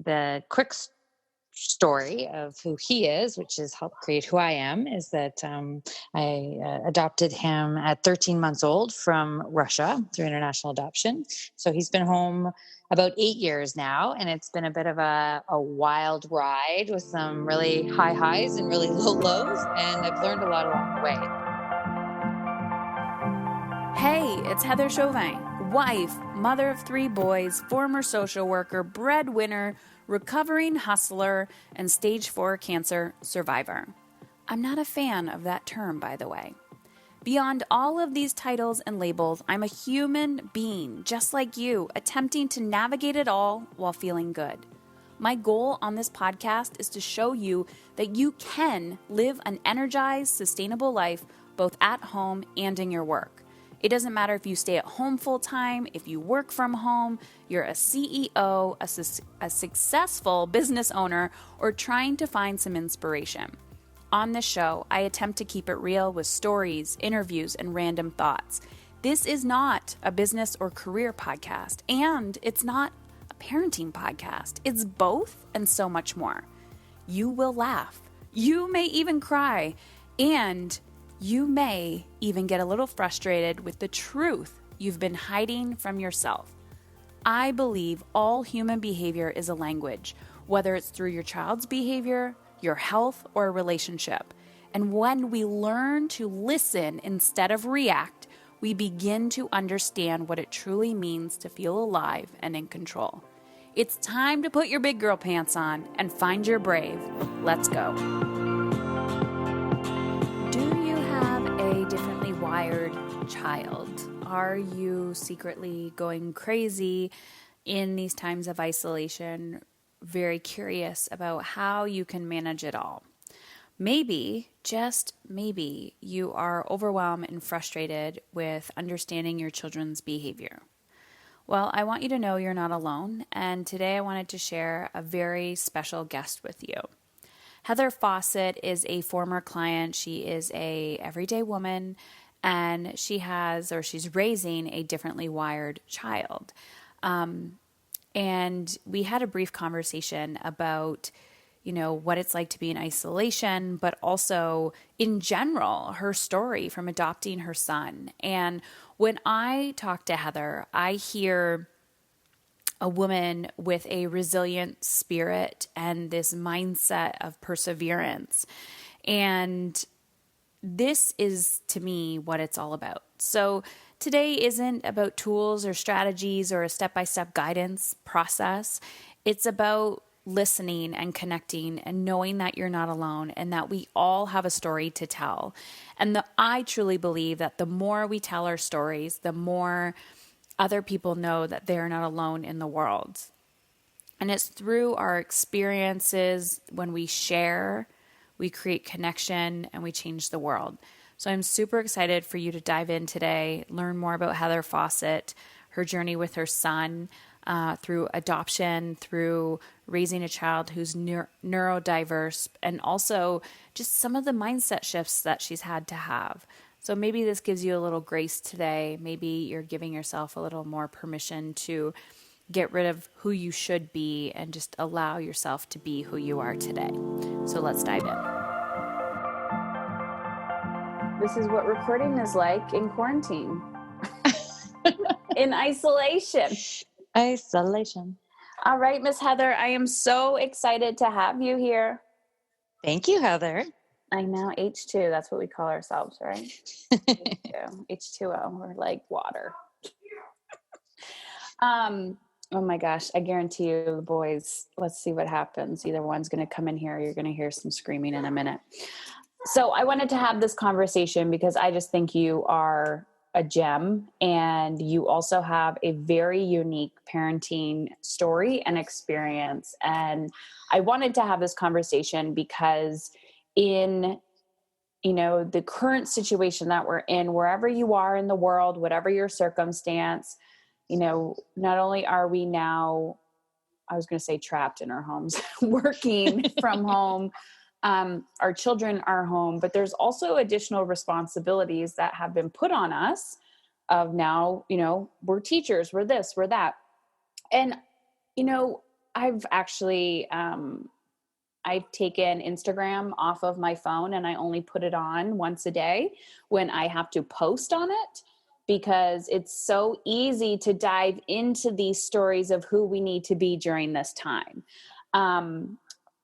the quick story of who he is, which has helped create who I am, is that I adopted him at 13 months old from Russia through international adoption. So he's been home about 8 years now, and it's been a bit of a wild ride with some really high highs and really low lows, and I've learned a lot along the way. Hey, it's Heather Chauvin, wife, mother of 3 boys, former social worker, breadwinner, recovering hustler, and stage 4 cancer survivor. I'm not a fan of that term, by the way. Beyond all of these titles and labels, I'm a human being, just like you, attempting to navigate it all while feeling good. My goal on this podcast is to show you that you can live an energized, sustainable life both at home and in your work. It doesn't matter if you stay at home full time, if you work from home, you're a CEO, a successful business owner, or trying to find some inspiration. On this show, I attempt to keep it real with stories, interviews, and random thoughts. This is not a business or career podcast, and it's not a parenting podcast. It's both and so much more. You will laugh. You may even cry, and you may even get a little frustrated with the truth you've been hiding from yourself. I believe all human behavior is a language, whether it's through your child's behavior, your health, or a relationship. And when we learn to listen instead of react, we begin to understand what it truly means to feel alive and in control. It's time to put your big girl pants on and find your brave. Let's go. Differently wired child? Are you secretly going crazy in these times of isolation, very curious about how you can manage it all? Maybe, just maybe, you are overwhelmed and frustrated with understanding your children's behavior. Well, I want you to know you're not alone, and today I wanted to share a very special guest with you. Heather Fawcett is a former client. She is a everyday woman, and she's raising a differently wired child. And we had a brief conversation about, what it's like to be in isolation, but also in general, her story from adopting her son. And when I talk to Heather, I hear a woman with a resilient spirit and this mindset of perseverance. And this is, to me, what it's all about. So today isn't about tools or strategies or a step-by-step guidance process. It's about listening and connecting and knowing that you're not alone and that we all have a story to tell. And I truly believe that the more we tell our stories, the more other people know that they're not alone in the world. And it's through our experiences, when we share, we create connection and we change the world. So I'm super excited for you to dive in today, learn more about Heather Fawcett, her journey with her son, through adoption, through raising a child who's neurodiverse, and also just some of the mindset shifts that she's had to have. So maybe this gives you a little grace today. Maybe you're giving yourself a little more permission to get rid of who you should be and just allow yourself to be who you are today. So let's dive in. This is what recording is like in quarantine. In isolation. Isolation. All right, Miss Heather, I am so excited to have you here. Thank you, Heather. I know, H2, that's what we call ourselves, right? H2O, we're like water. Oh my gosh, I guarantee you the boys, let's see what happens. Either one's going to come in here, or you're going to hear some screaming in a minute. So I wanted to have this conversation because I just think you are a gem, and you also have a very unique parenting story and experience. And I wanted to have this conversation because in, the current situation that we're in, wherever you are in the world, whatever your circumstance, not only are we now, I was going to say trapped in our homes, working from home, our children are home, but there's also additional responsibilities that have been put on us of now, we're teachers, we're this, we're that. And, I've actually, I've taken Instagram off of my phone and I only put it on once a day when I have to post on it, because it's so easy to dive into these stories of who we need to be during this time.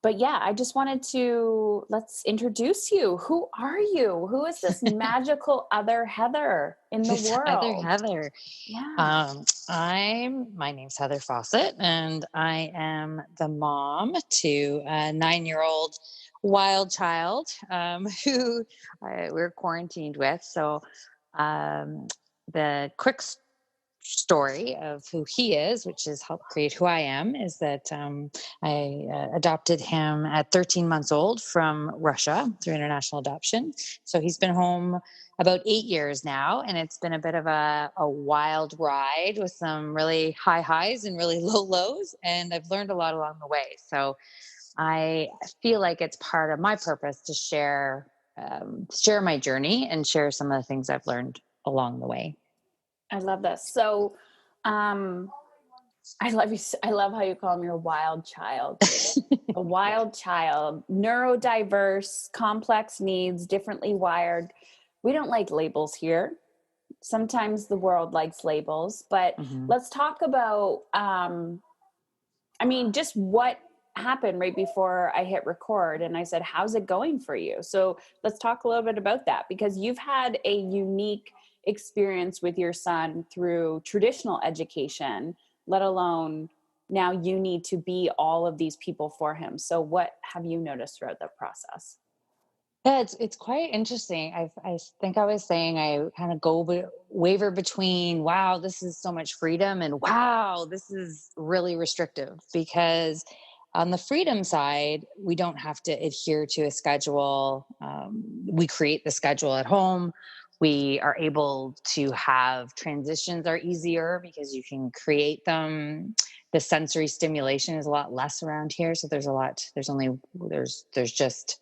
But yeah, I just wanted to, let's introduce you. Who are you? Who is this magical other Heather in the This other world? Heather. Yeah. My name's Heather Fawcett, and I am the mom to a 9-year-old wild child who we're quarantined with. So the quick story of who he is, which has helped create who I am, is that I adopted him at 13 months old from Russia through international adoption. So he's been home about 8 years now, and it's been a bit of a wild ride with some really high highs and really low lows. And I've learned a lot along the way. So I feel like it's part of my purpose to share my journey and share some of the things I've learned along the way. I love this. So, I love you. I love how you call him your wild child. A wild child, neurodiverse, complex needs, differently wired. We don't like labels here. Sometimes the world likes labels, but Mm-hmm. let's talk about, just what happened right before I hit record. And I said, how's it going for you? So let's talk a little bit about that, because you've had a unique experience with your son through traditional education, let alone now you need to be all of these people for him. So what have you noticed throughout the process? Yeah, it's quite interesting. I think I was saying I kind of waver between, wow, this is so much freedom, and wow, this is really restrictive, because on the freedom side, we don't have to adhere to a schedule. We create the schedule at home. We are able to have transitions are easier because you can create them. The sensory stimulation is a lot less around here. So there's just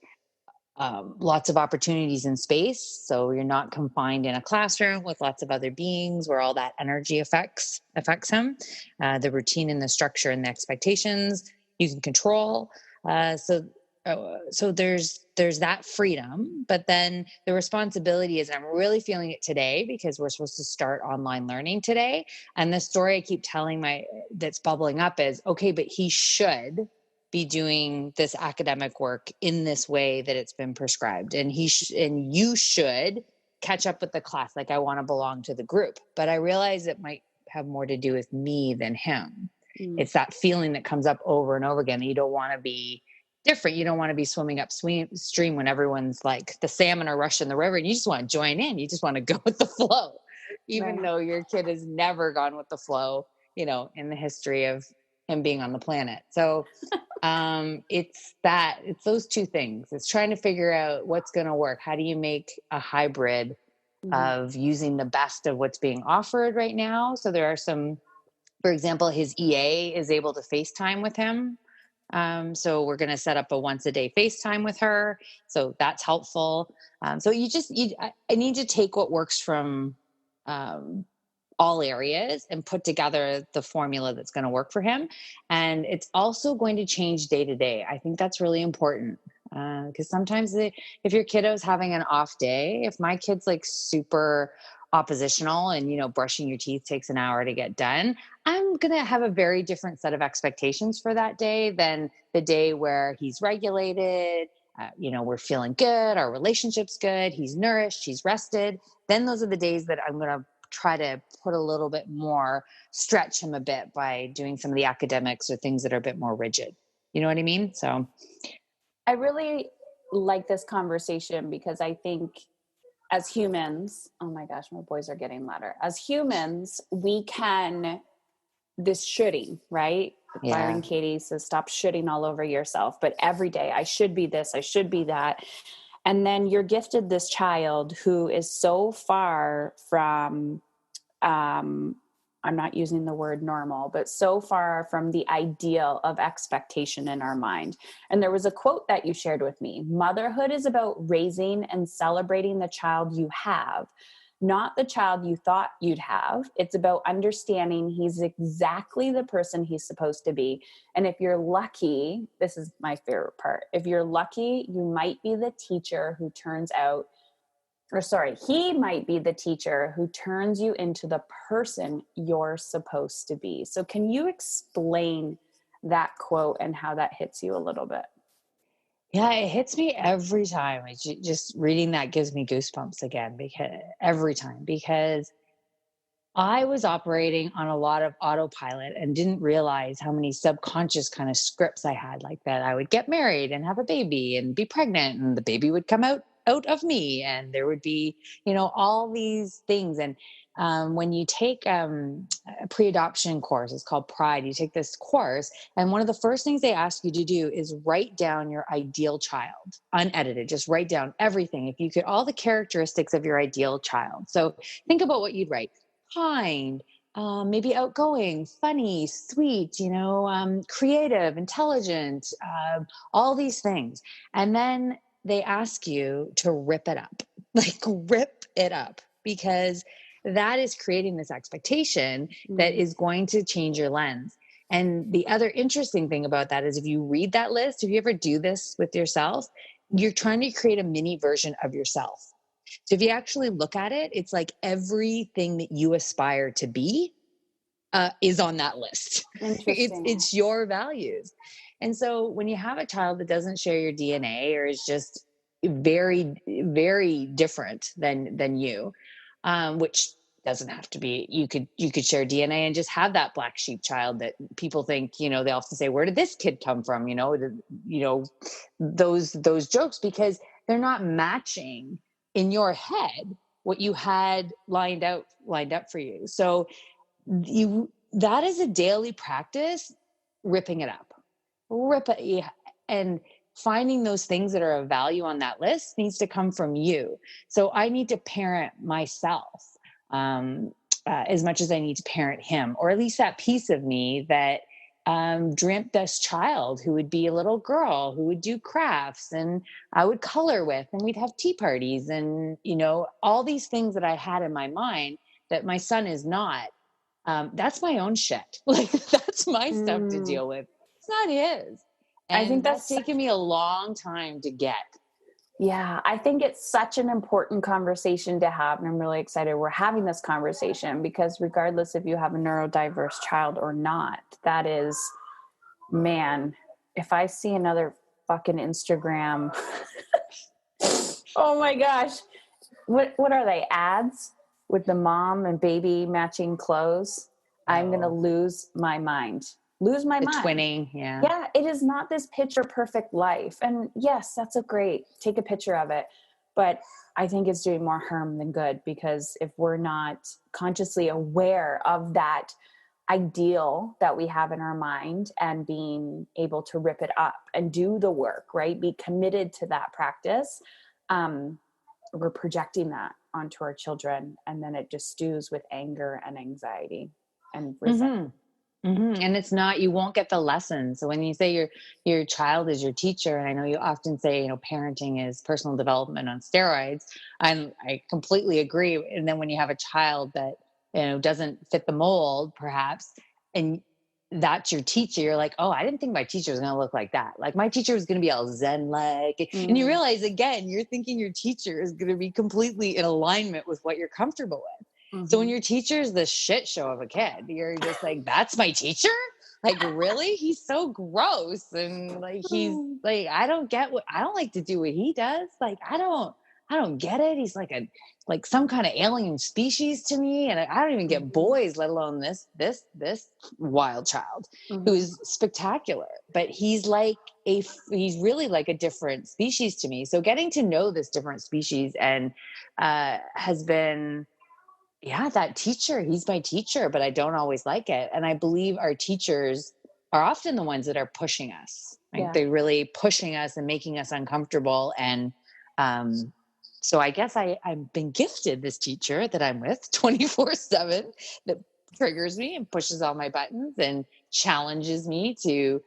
lots of opportunities in space. So you're not confined in a classroom with lots of other beings where all that energy affects him. The routine and the structure and the expectations you can control. So there's that freedom, but then the responsibility is, I'm really feeling it today because we're supposed to start online learning today. And the story I keep telling that's bubbling up is, okay, but he should be doing this academic work in this way that it's been prescribed, and and you should catch up with the class. Like, I want to belong to the group, but I realize it might have more to do with me than him. It's that feeling that comes up over and over again that you don't want to be different. You don't want to be swimming upstream when everyone's like, the salmon are rushing the river, and you just want to join in. You just want to go with the flow, even though your kid has never gone with the flow, in the history of him being on the planet. So it's those two things. It's trying to figure out what's going to work. How do you make a hybrid of using the best of what's being offered right now? So there are for example, his EA is able to FaceTime with him. So we're going to set up a once a day FaceTime with her. So that's helpful. So I need to take what works from, all areas and put together the formula that's going to work for him. And it's also going to change day to day. I think that's really important, because sometimes if your kiddo's having an off day, if my kid's like super oppositional and, brushing your teeth takes an hour to get done, I'm going to have a very different set of expectations for that day than the day where he's regulated. We're feeling good. Our relationship's good. He's nourished. He's rested. Then those are the days that I'm going to try to put a little bit more, stretch him a bit by doing some of the academics or things that are a bit more rigid. You know what I mean? So I really like this conversation because I think as humans, oh my gosh, my boys are getting louder. As humans, we can, this shoulding, right? yeah. Byron Katie says, stop shoulding all over yourself. But every day, I should be this, I should be that. And then you're gifted this child who is so far from, I'm not using the word normal, but so far from the ideal of expectation in our mind. And there was a quote that you shared with me: motherhood is about raising and celebrating the child you have, not the child you thought you'd have. It's about understanding he's exactly the person he's supposed to be. And if you're lucky, this is my favorite part. If you're lucky, you might be the teacher who turns out, or sorry, he might be the teacher who turns you into the person you're supposed to be. So can you explain that quote and how that hits you a little bit? Yeah, it hits me every time. Just reading that gives me goosebumps again, because I was operating on a lot of autopilot and didn't realize how many subconscious kind of scripts I had, like that I would get married and have a baby and be pregnant and the baby would come out of me, and there would be, all these things. And when you take a pre-adoption course, it's called Pride. You take this course, and one of the first things they ask you to do is write down your ideal child, unedited. Just write down everything. If you could, all the characteristics of your ideal child. So think about what you'd write: kind, maybe outgoing, funny, sweet, creative, intelligent, all these things. And then they ask you to rip it up, like rip it up, because that is creating this expectation that is going to change your lens. And the other interesting thing about that is, if you read that list, if you ever do this with yourself, you're trying to create a mini version of yourself. So if you actually look at it, it's like everything that you aspire to be is on that list. It's your values. And so when you have a child that doesn't share your DNA, or is just very, very different than you, which doesn't have to be, you could share DNA and just have that black sheep child that people think, they often say, where did this kid come from? Those jokes, because they're not matching in your head what you had lined up for you. So that is a daily practice, ripping it up, and finding those things that are of value on that list needs to come from you. So I need to parent myself as much as I need to parent him, or at least that piece of me that dreamt this child who would be a little girl who would do crafts and I would color with, and we'd have tea parties, and all these things that I had in my mind that my son is not. That's my own shit. Like, that's my stuff to deal with. It's not his. And I think that's taken me a long time to get. Yeah, I think it's such an important conversation to have. And I'm really excited we're having this conversation, because regardless if you have a neurodiverse child or not, that is, man, if I see another fucking Instagram, oh my gosh, what are they, ads with the mom and baby matching clothes? I'm going to lose my mind. Twinning. Yeah. It is not this picture perfect life. And yes, that's take a picture of it. But I think it's doing more harm than good, because if we're not consciously aware of that ideal that we have in our mind and being able to rip it up and do the work, right? Be committed to that practice. We're projecting that onto our children, and then it just stews with anger and anxiety and resentment. And it's not, you won't get the lessons. So when you say your child is your teacher, and I know you often say, parenting is personal development on steroids, and I completely agree. And then when you have a child that, doesn't fit the mold, perhaps, and that's your teacher, you're like, oh, I didn't think my teacher was going to look like that. Like, my teacher was going to be all zen-like. And you realize, again, you're thinking your teacher is going to be completely in alignment with what you're comfortable with. So when your teacher is the shit show of a kid, you're just like, that's my teacher? Like, really? He's so gross. And like, he's like, I don't like to do what he does. Like, I don't get it. He's like some kind of alien species to me. And I don't even get boys, let alone this wild child who's spectacular. But he's really like a different species to me. So getting to know this different species and has been, that teacher, he's my teacher, but I don't always like it. And I believe our teachers are often the ones that are pushing us. Right? Yeah. They're really pushing us and making us uncomfortable. And so I guess I've been gifted this teacher that I'm with 24/7 that triggers me and pushes all my buttons and challenges me to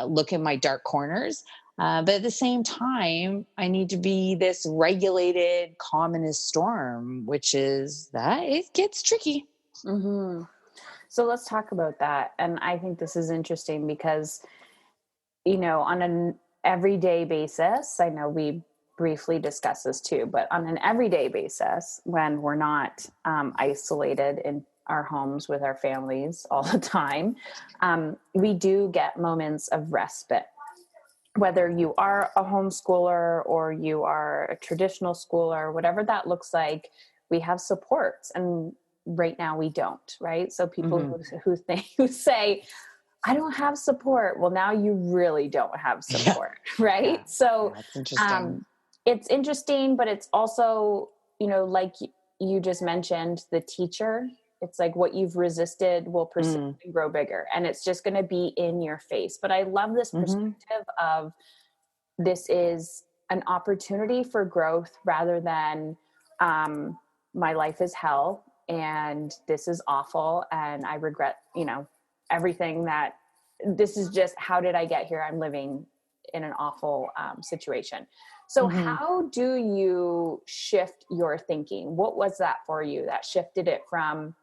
look in my dark corners. But at the same time, I need to be this regulated, calmest storm, which is that it gets tricky. Mm-hmm. So let's talk about that. And I think this is interesting because, on an everyday basis, I know we briefly discussed this too, but on an everyday basis, when we're not isolated in our homes with our families all the time, we do get moments of respite. Whether you are a homeschooler or you are a traditional schooler, whatever that looks like, we have supports. And right now we don't, right? So people who say, I don't have support. Well, now you really don't have support, right? Yeah. So That's interesting. it's interesting, but it's also, like you just mentioned, the teacher. It's like what you've resisted will persist and grow bigger, and it's just going to be in your face. But I love this perspective of this is an opportunity for growth rather than my life is hell and this is awful and I regret, everything that this is just, how did I get here? I'm living in an awful situation. So how do you shift your thinking? What was that for you that shifted it from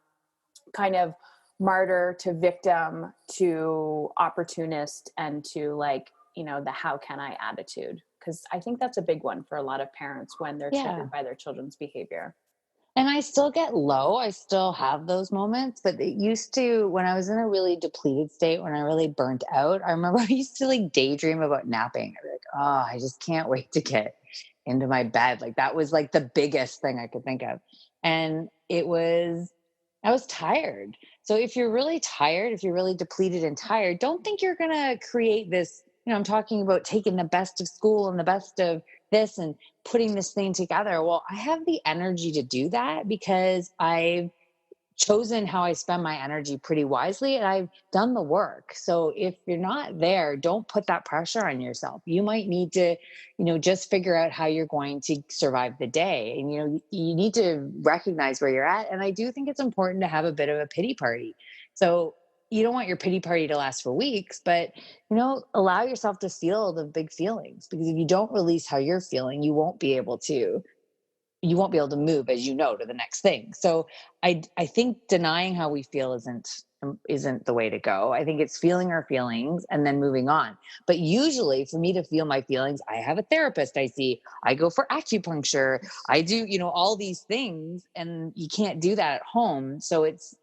kind of martyr to victim to opportunist and to the how can I attitude? Because I think that's a big one for a lot of parents when they're triggered by their children's behavior. And I still get low. I still have those moments, but it used to, when I was in a really depleted state, when I really burnt out, I remember I used to daydream about napping. I'd be like, oh, I just can't wait to get into my bed. That was the biggest thing I could think of. And I was tired. So if you're really tired, if you're really depleted and tired, don't think you're going to create this, I'm talking about taking the best of school and the best of this and putting this thing together. Well, I have the energy to do that because I've chosen how I spend my energy pretty wisely and I've done the work. So if you're not there, don't put that pressure on yourself. You might need to, just figure out how you're going to survive the day. And, you need to recognize where you're at. And I do think it's important to have a bit of a pity party. So you don't want your pity party to last for weeks, but, allow yourself to feel the big feelings, because if you don't release how you're feeling, you won't be able to move, as to the next thing. So I think denying how we feel isn't the way to go. I think it's feeling our feelings and then moving on. But usually for me to feel my feelings, I have a therapist I go for acupuncture, I do, all these things, and you can't do that at home. So it's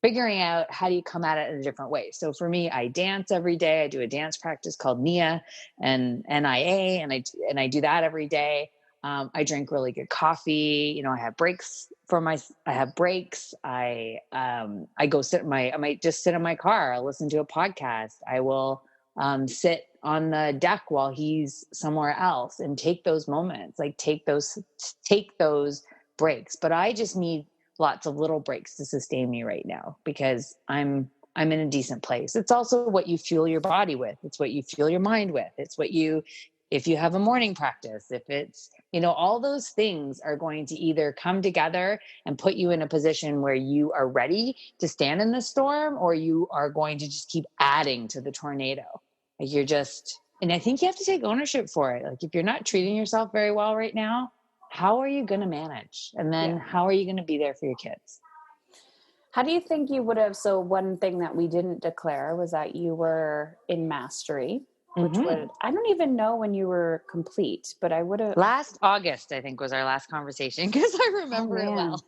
figuring out how do you come at it in a different way. So for me, I dance every day. I do a dance practice called NIA and NIA, and I do that every day. I drink really good coffee. I have breaks I I might just sit in my car. I'll listen to a podcast. I will sit on the deck while he's somewhere else and take those moments, take those breaks. But I just need lots of little breaks to sustain me right now because I'm in a decent place. It's also what you fuel your body with. It's what you fuel your mind with. It's if you have a morning practice, if it's, all those things are going to either come together and put you in a position where you are ready to stand in the storm, or you are going to just keep adding to the tornado. And I think you have to take ownership for it. If you're not treating yourself very well right now, how are you going to manage? And then how are you going to be there for your kids? How do you think you would have, so one thing that we didn't declare was that you were in mastery, which I don't even know when you were complete, but I would have. Last August, I think, was our last conversation because I remember it well.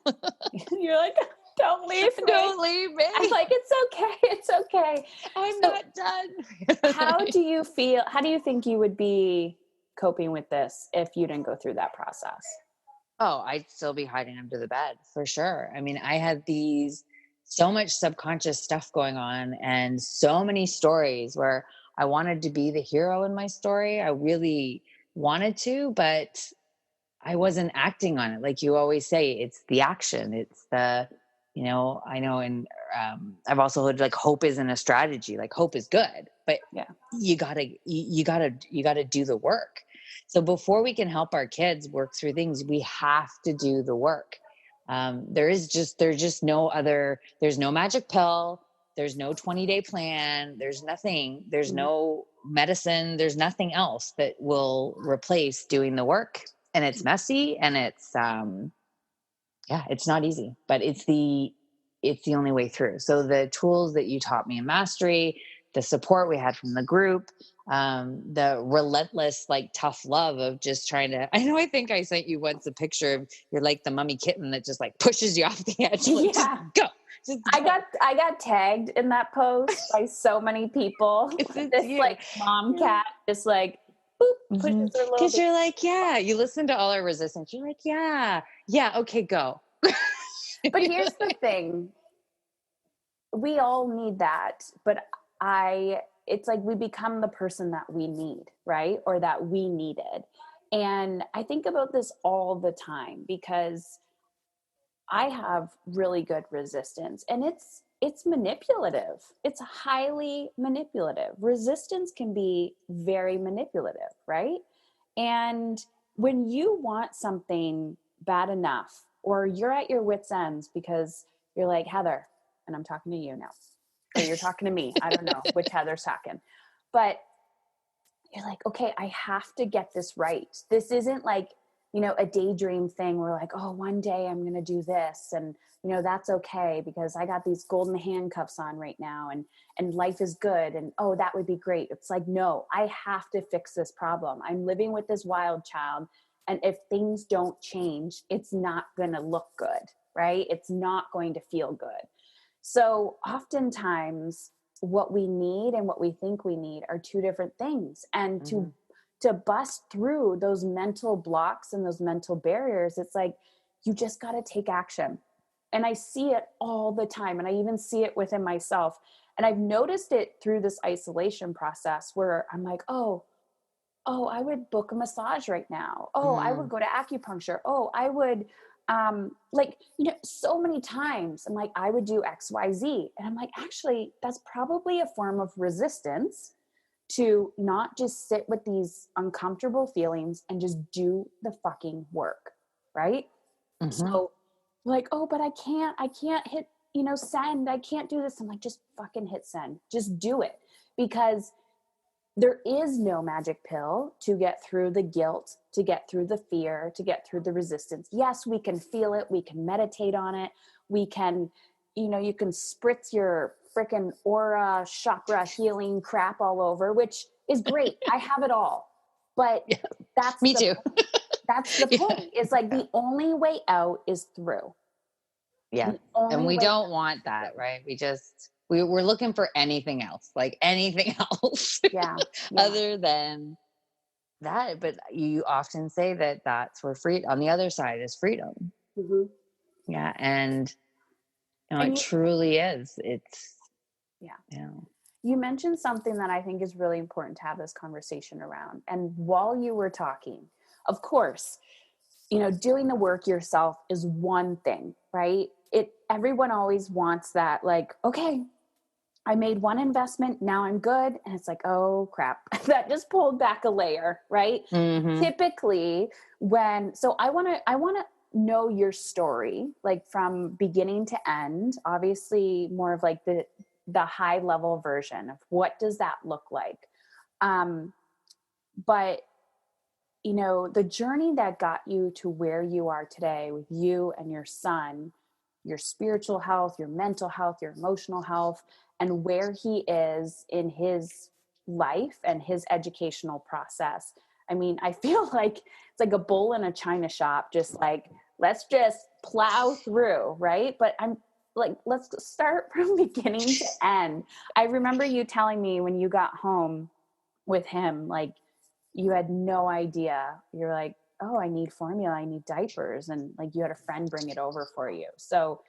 You're like, don't leave me. Don't leave me. I'm like, it's okay. It's okay. I'm not done. How do you feel? How do you think you would be coping with this if you didn't go through that process? Oh, I'd still be hiding under the bed for sure. I mean, I had so much subconscious stuff going on and so many stories where I wanted to be the hero in my story. I really wanted to, but I wasn't acting on it. Like you always say, it's the action. It's the, I know. And I've also heard hope isn't a strategy. Hope is good, but you gotta do the work. So before we can help our kids work through things, we have to do the work. There's no magic pill. There's no 20-day plan. There's nothing. There's no medicine. There's nothing else that will replace doing the work. And it's messy, and it's it's not easy, but it's the only way through. So the tools that you taught me in Mastery, the support we had from the group, the relentless, like, tough love of just trying to, I think I sent you once a picture of, you're like the mummy kitten that just like pushes you off the edge. Like, just go. I got tagged in that post by so many people. This like mom cat just like boop, pushes her little. Because you're like, you listen to all our resistance. You're like, okay, go. But here's the thing. We all need that, but it's like we become the person that we need, right? Or that we needed. And I think about this all the time because I have really good resistance, and it's manipulative. It's highly manipulative. Resistance can be very manipulative, right? And when you want something bad enough, or you're at your wit's ends because you're like, Heather, and I'm talking to you now, or you're talking to me. I don't know which Heather's talking, but you're like, okay, I have to get this right. This isn't like, a daydream thing where like, oh, one day I'm going to do this. And, that's okay because I got these golden handcuffs on right now and life is good. And, oh, that would be great. It's like, no, I have to fix this problem. I'm living with this wild child. And if things don't change, it's not going to look good, right? It's not going to feel good. So oftentimes what we need and what we think we need are two different things. And to bust through those mental blocks and those mental barriers, it's like, you just got to take action. And I see it all the time. And I even see it within myself. And I've noticed it through this isolation process where I'm like, oh, I would book a massage right now. Oh, I would go to acupuncture. Oh, I would, so many times I'm like, I would do X, Y, Z. And I'm like, actually, that's probably a form of resistance to not just sit with these uncomfortable feelings and just do the fucking work. Right. So like, oh, but I can't hit, send. I can't do this. I'm like, just fucking hit send. Just do it, because there is no magic pill to get through the guilt, to get through the fear, to get through the resistance. Yes, we can feel it. We can meditate on it. We can, you can spritz your freaking aura, chakra healing crap all over, which is great. I have it all. But that's me too. That's the point. It's like the only way out is through. Yeah. And we don't want that, right? We're looking for anything else, like anything else other than that. But you often say that that's where on the other side is freedom. Yeah. And, it truly is. It's, You mentioned something that I think is really important to have this conversation around. And while you were talking, of course, doing the work yourself is one thing, right? Everyone always wants that, like, okay, I made one investment, now I'm good. And it's like, oh crap, that just pulled back a layer, right? Typically so I want to know your story, like from beginning to end, obviously more of like the high level version of what does that look like. But the journey that got you to where you are today with you and your son, your spiritual health, your mental health, your emotional health, and where he is in his life and his educational process. I mean, I feel like it's like a bull in a china shop, just like, let's just plow through, right? But I'm like, let's start from beginning to end. I remember you telling me when you got home with him, like, you had no idea. You're like, oh, I need formula, I need diapers. And like, you had a friend bring it over for you. So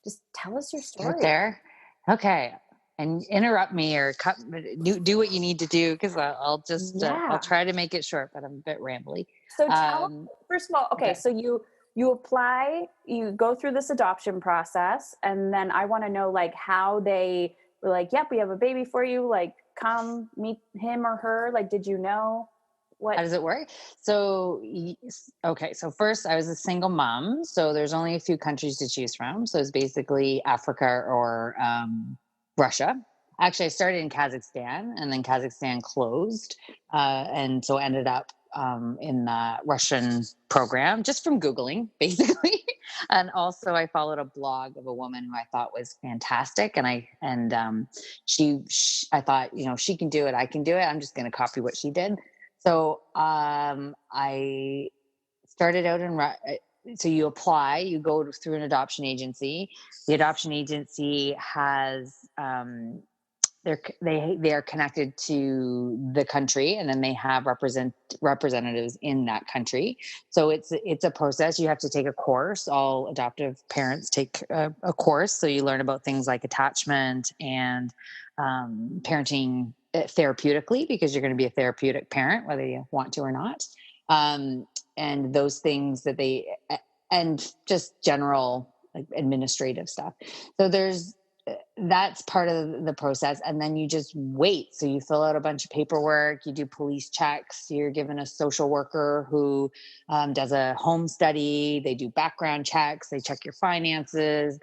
just tell us your story. Right there. Okay. And interrupt me or do what you need to do. Cause I'll just, I'll try to make it short, but I'm a bit rambly. So first of all, okay. So you apply, you go through this adoption process, and then I want to know like how they were like, yep, we have a baby for you. Like, come meet him or her. Like, did you know? How does it work? So, okay. So first I was a single mom. So there's only a few countries to choose from. So it's basically Africa or Russia. Actually, I started in Kazakhstan, and then Kazakhstan closed, and so ended up in the Russian program just from Googling, basically. And also, I followed a blog of a woman who I thought was fantastic, and I thought, she can do it, I can do it. I'm just going to copy what she did. So I started out so you apply, you go through an adoption agency. The adoption agency has they are connected to the country, and then they have representatives in that country. So it's a process. You have to take a course. All adoptive parents take a course, so you learn about things like attachment and parenting therapeutically, because you're going to be a therapeutic parent whether you want to or not. And those things and just general like administrative stuff. So that's part of the process. And then you just wait. So you fill out a bunch of paperwork, you do police checks, you're given a social worker who does a home study, they do background checks, they check your finances,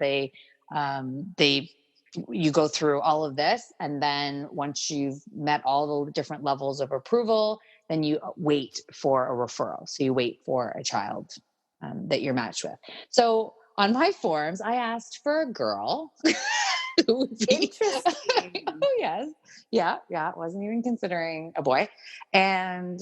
you go through all of this. And then once you've met all the different levels of approval, then you wait for a referral. So you wait for a child that you're matched with. So on my forms, I asked for a girl. Interesting. Oh, yes. Yeah. Wasn't even considering a boy. And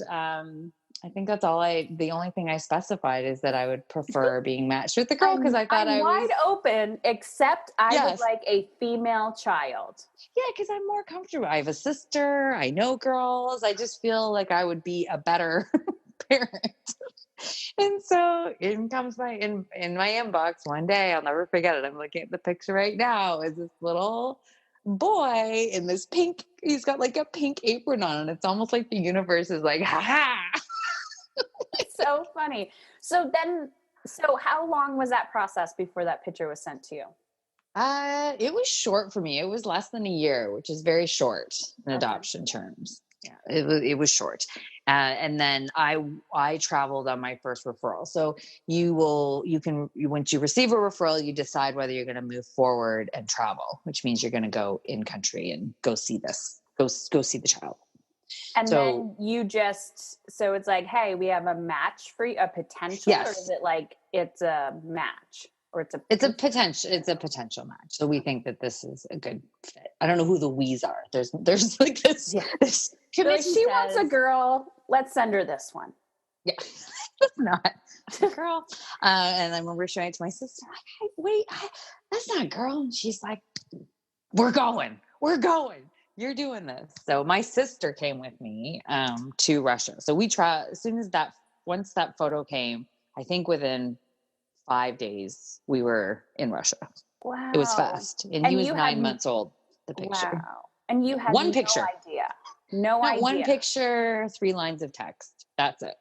I think that's the only thing I specified is that I would prefer being matched with the girl, because I thought I'm wide open, except I would like a female child. Yeah, because I'm more comfortable. I have a sister. I know girls. I just feel like I would be a better parent. And so in comes in my inbox one day, I'll never forget it. I'm looking at the picture right now, is this little boy in this pink, he's got like a pink apron on, and it's almost like the universe is like, ha. So funny. So how long was that process before that picture was sent to you? It was short for me. It was less than a year, which is very short in adoption terms. Yeah, it was short. And then I traveled on my first referral. So once you receive a referral, you decide whether you're going to move forward and travel, which means you're going to go in country and go see the child. And then so it's like, hey, we have a match for you, a potential, or is it like it's a match? Or it's a potential match. So we think that this is a good fit. I don't know who the we's are. There's like this. Yeah. This commission she wants a girl. Let's send her this one. Yeah, it's not a girl. And I remember showing it to my sister. Like, hey, wait, that's not a girl. And she's like, we're going. You're doing this. So my sister came with me to Russia. So we tried once that photo came, I think within 5 days we were in Russia. Wow. It was fast. And he was 9 months old, the picture. Wow. And you had one picture. Idea. No idea. One picture, 3 lines of text. That's it.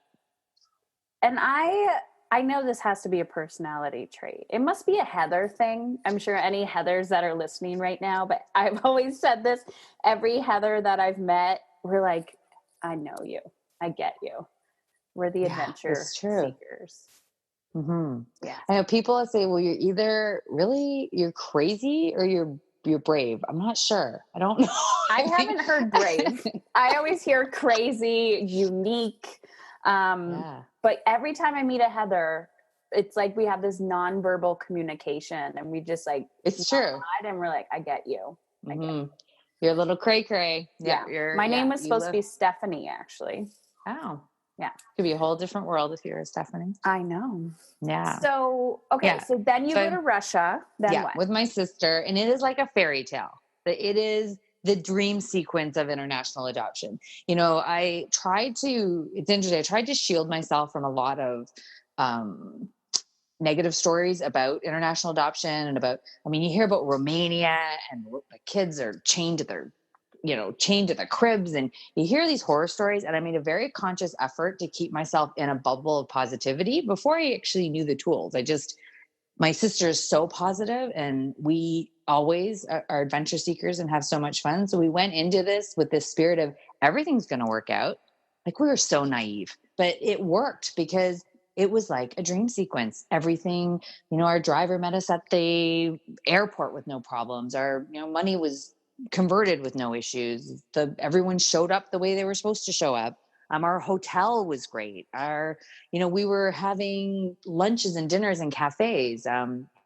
And I know this has to be a personality trait. It must be a Heather thing. I'm sure any Heathers that are listening right now, but I've always said this. Every Heather that I've met, we're like, I know you. I get you. We're the adventure seekers. Mm-hmm. Yeah. I know people say, well, you're crazy or you're brave. I'm not sure. I don't know. I haven't heard brave. I always hear crazy, unique. But every time I meet a Heather, it's like we have this nonverbal communication, and we just like, it's true. And we're like, I get you. I get you. You're a little cray-cray. Yeah. My name was supposed to be Stephanie, actually. Oh. Yeah. Could be a whole different world if you're a Stephanie. I know. Yeah. So, okay. Yeah. So then you go to Russia. Then what? With my sister. And it is like a fairy tale. It is the dream sequence of international adoption. It's interesting. I tried to shield myself from a lot of negative stories about international adoption and you hear about Romania and the kids are chained to the cribs, and you hear these horror stories. And I made a very conscious effort to keep myself in a bubble of positivity before I actually knew the tools. My sister is so positive, and we always are adventure seekers and have so much fun. So we went into this with this spirit of everything's going to work out. Like, we were so naive, but it worked because it was like a dream sequence. Everything, our driver met us at the airport with no problems. Our, money was converted with no issues. Everyone showed up the way they were supposed to show up. Our hotel was great. We were having lunches and dinners in cafes.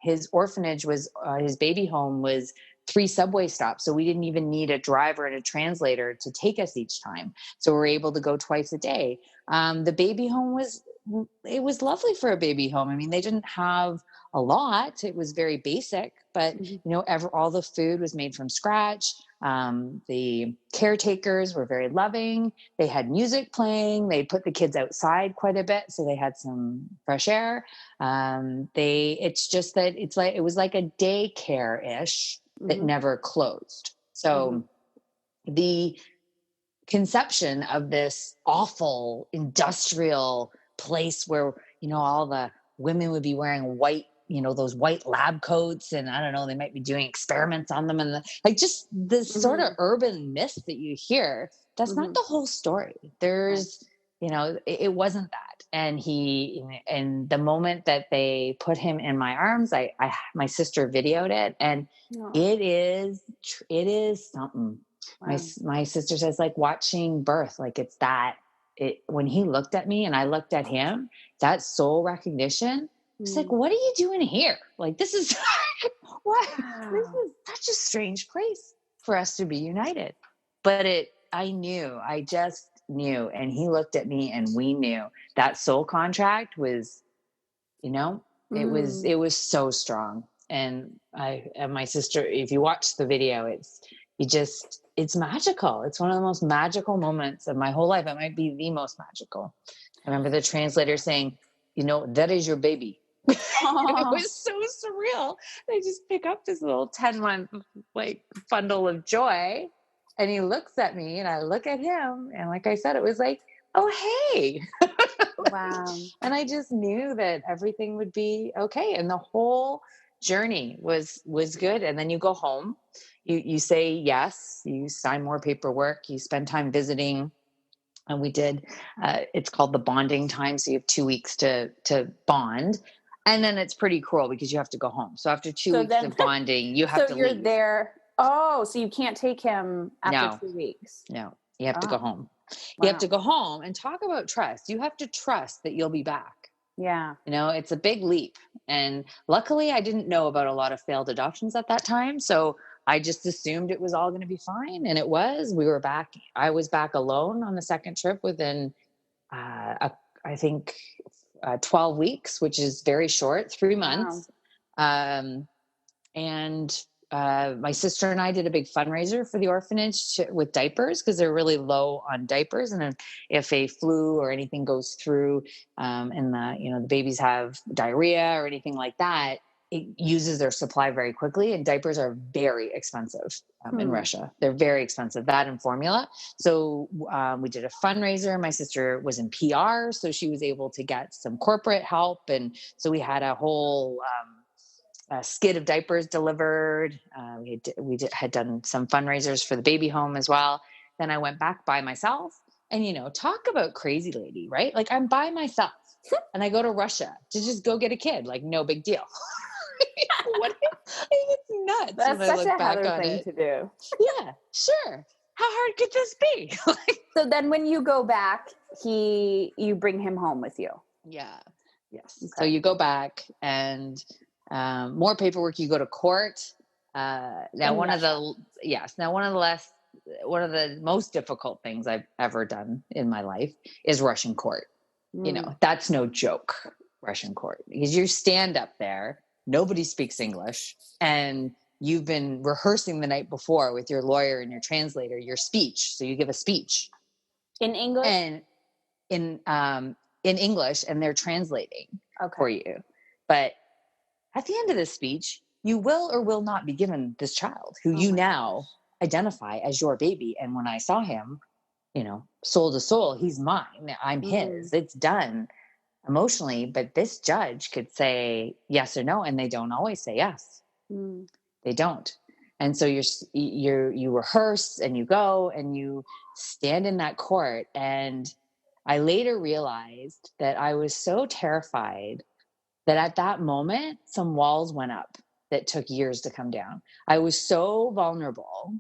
His orphanage was, his baby home was 3 subway stops. So we didn't even need a driver and a translator to take us each time. So we're able to go twice a day. The baby home it was lovely for a baby home. I mean, they didn't have a lot. It was very basic, but all the food was made from scratch. The caretakers were very loving. They had music playing. They put the kids outside quite a bit, so they had some fresh air. It's just that it was like a daycare-ish that never closed. So the conception of this awful industrial place where, all the women would be wearing white, those white lab coats, and I don't know, they might be doing experiments on them, and just this sort of urban myth that you hear, that's not the whole story. There's, it wasn't that. And the moment that they put him in my arms, my sister videoed it, and it is something. Wow. My sister says, like watching birth, like when he looked at me and I looked at him, that soul recognition, it's like, what are you doing here? Like, this is what? Wow. This is such a strange place for us to be united. But I just knew, and he looked at me and we knew that soul contract was, it was so strong. And my sister, if you watch the video, it's magical. It's one of the most magical moments of my whole life. It might be the most magical. I remember the translator saying, that is your baby. It was so surreal. They just pick up this little 10-month bundle of joy, and he looks at me and I look at him. And like I said, it was like, oh, hey. Wow. And I just knew that everything would be okay. And the whole journey was good. And then you go home, you say yes, you sign more paperwork, you spend time visiting. And we did, it's called the bonding time. So you have 2 weeks to bond. And then it's pretty cruel because you have to go home. So after 2 weeks of bonding, you have to leave. So you're there. Oh, so you can't take him after 2 weeks. No, you have to go home. Wow. You have to go home and talk about trust. You have to trust that you'll be back. Yeah. It's a big leap. And luckily I didn't know about a lot of failed adoptions at that time. So I just assumed it was all going to be fine. And it was. We were back. I was back alone on the second trip within, I think, 12 weeks, which is very short, 3 months. Wow. And my sister and I did a big fundraiser for the orphanage with diapers, because they're really low on diapers. And if a flu or anything goes through and the babies have diarrhea or anything like that, it uses their supply very quickly, and diapers are very expensive in Russia. They're very expensive, that and formula. So we did a fundraiser. My sister was in PR, so she was able to get some corporate help. And so we had a whole skid of diapers delivered. We had done some fundraisers for the baby home as well. Then I went back by myself, and talk about crazy lady, right? Like, I'm by myself and I go to Russia to just go get a kid. Like, no big deal. It's nuts. That's such a Heather thing to do. Yeah, sure. How hard could this be? So then when you go back, you bring him home with you. Yeah. Yes. Okay. So you go back, and more paperwork. You go to court. Now one of the most difficult things I've ever done in my life is Russian court. That's no joke, Russian court, because you stand up there. Nobody speaks English, and you've been rehearsing the night before with your lawyer and your translator, your speech. So you give a speech in English and in English, and they're translating for you. But at the end of this speech, you will or will not be given this child who you now identify as your baby. And when I saw him, soul to soul, he's mine. I'm his. It's done. Emotionally, but this judge could say yes or no, and they don't always say yes. They don't. And so you rehearse, and you go and you stand in that court. And I later realized that I was so terrified that at that moment some walls went up that took years to come down. I was so vulnerable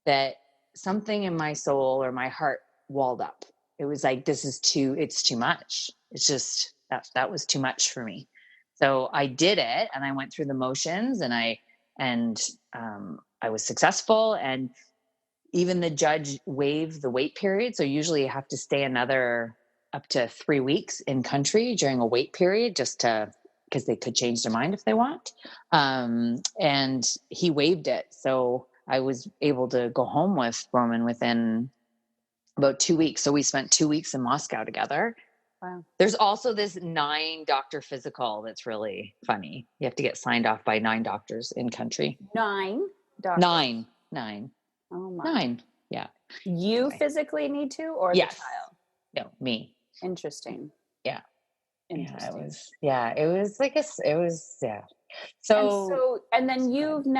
that something in my soul or my heart walled up. It was like, it's too much. It's just, that was too much for me. So I did it, and I went through the motions, and I was successful. And even the judge waived the wait period. So usually you have to stay another up to 3 weeks in country during a wait period, because they could change their mind if they want. And he waived it. So I was able to go home with Roman within about 2 weeks. So we spent 2 weeks in Moscow together. Wow. There's also this 9-doctor physical that's really funny. You have to get signed off by 9 doctors in country. 9 doctors? 9. Oh my. 9. Yeah. You physically need to, or yes. the child? No, me. Interesting. Yeah. Interesting. It was like it was. So, and then you didn't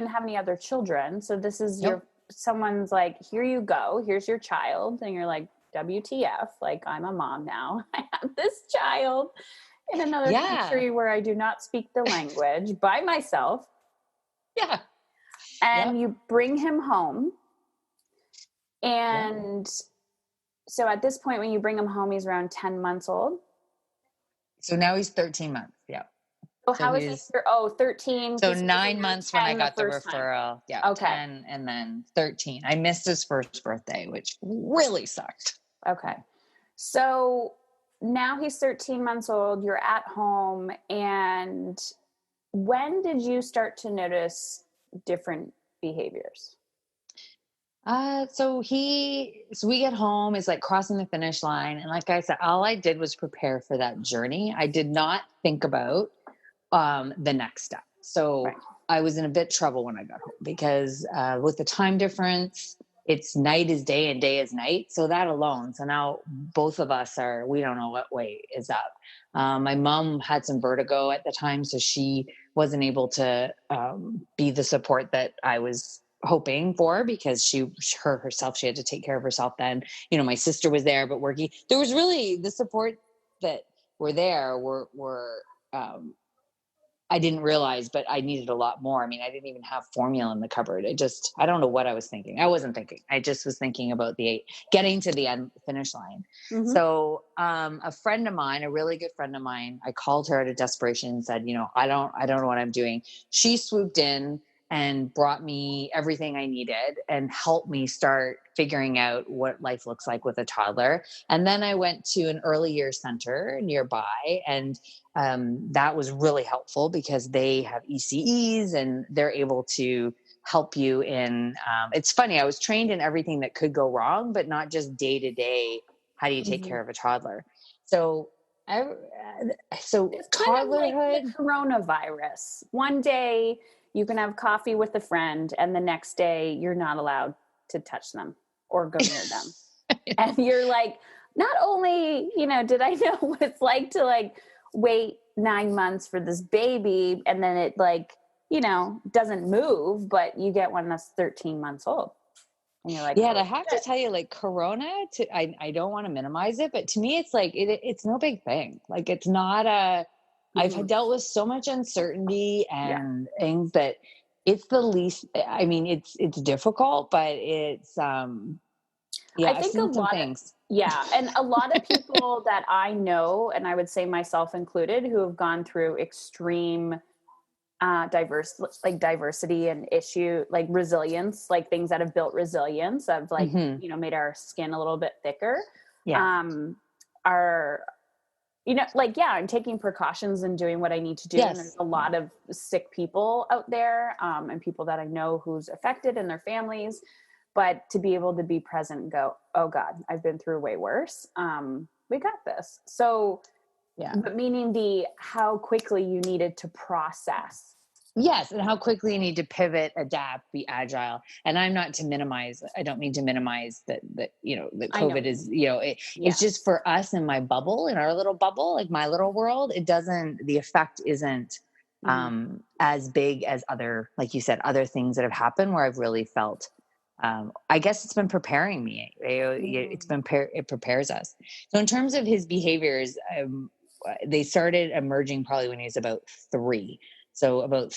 have any other children. So this is nope. someone's like, here you go, here's your child. And you're like, WTF, like, I'm a mom now. I have this child in another country where I do not speak the language by myself. Yeah. And you bring him home. And so at this point, when you bring him home, he's around 10 months old. So now he's 13 months. Yeah. So how is he? 13. So 9 months when I got the referral. Time. Yeah. Okay. 10 and then 13. I missed his first birthday, which really sucked. Okay. So now he's 13 months old. You're at home. And when did you start to notice different behaviors? So we get home, it's like crossing the finish line. And like I said, all I did was prepare for that journey. I did not think about the next step. So I was in a bit trouble when I got home because with the time difference, it's night is day and day is night. So that alone. So now both of us we don't know what way is up. My mom had some vertigo at the time, so she wasn't able to be the support that I was hoping for, because she had to take care of herself then. My sister was there, but working. There was really the support that were there were I didn't realize, but I needed a lot more. I mean, I didn't even have formula in the cupboard. I don't know what I was thinking. I wasn't thinking. I just was thinking about getting to the end finish line. Mm-hmm. So a friend of mine, a really good friend of mine, I called her out of desperation and said, I don't know what I'm doing. She swooped in and brought me everything I needed and helped me start figuring out what life looks like with a toddler. And then I went to an early years center nearby, and that was really helpful because they have ECEs and they're able to help you in, it's funny, I was trained in everything that could go wrong, but not just day to day, how do you take care of a toddler? So it's toddlerhood, kind of like the coronavirus. One day you can have coffee with a friend, and the next day you're not allowed to touch them or go near them. And you're like, not only, did I know what it's like to wait 9 months for this baby, and then it doesn't move, but you get one that's 13 months old. And you're like, I have to tell you, Corona, I don't want to minimize it, but to me, it's like, it's no big thing. Like, it's not I've dealt with so much uncertainty and things that it's the least, I mean, it's difficult, but it's, I think a lot of things. And a lot of people that I know, and I would say myself included, who have gone through extreme diversity and issue, resilience, things that have built resilience of made our skin a little bit thicker, are, I'm taking precautions and doing what I need to do. Yes. And there's a lot of sick people out there, and people that I know who's affected and their families, but to be able to be present and go, oh God, I've been through way worse. We got this. So, but meaning how quickly you needed to process. Yes. And how quickly you need to pivot, adapt, be agile. And I don't mean to minimize that COVID is, it's just for us in my bubble, in our little bubble, like my little world, the effect isn't as big as other, like you said, other things that have happened where I've really felt, I guess it's been preparing me. It prepares us. So in terms of his behaviors, they started emerging probably when he was about 3. So about